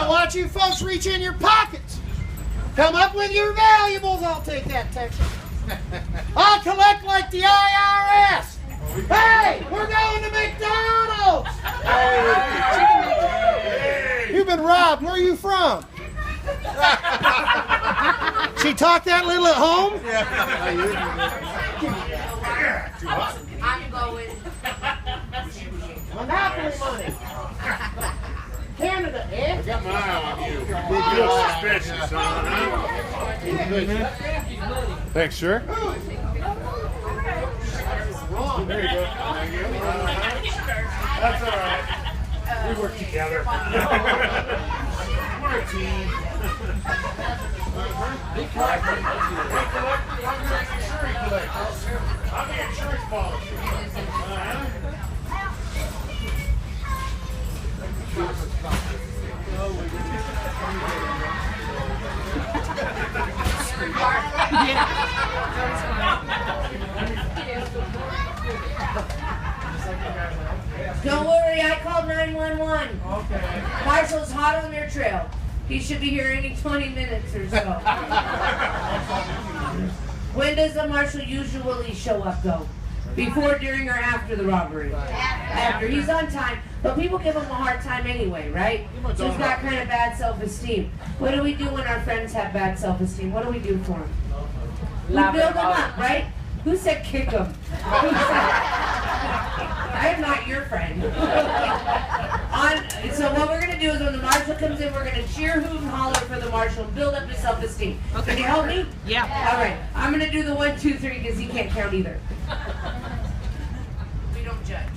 watch you folks reach in your pockets. Come up with your valuables. I'll take that, Texas. I'll collect like the IRS. Hey, we're going to McDonald's. You've been robbed. Where are you from? She talked that little at home? I'm going. Monopoly money. Canada, eh? I got my eye on you. You look suspicious, huh? Thanks, sir. There you go. Thank you. That's all right. We work together. We're a team. I'm the insurance policy. Don't worry, I called 911. Okay. Marshall's hot on their trail. He should be here any 20 minutes or so. When does the marshal usually show up, though? Before, during, or after the robbery? After. He's on time, but people give him a hard time anyway, right? So he's got kind of bad self-esteem. What do we do when our friends have bad self-esteem? What do we do for them? We build them up, right? Who said kick them? I am not your friend. So what we're going to do is when the marshal comes in, we're going to cheer, hoot, and holler for the marshal and build up his self-esteem. Okay. Can you help me? Yeah. All right. I'm going to do the 1, 2, 3 because he can't count either. We don't judge.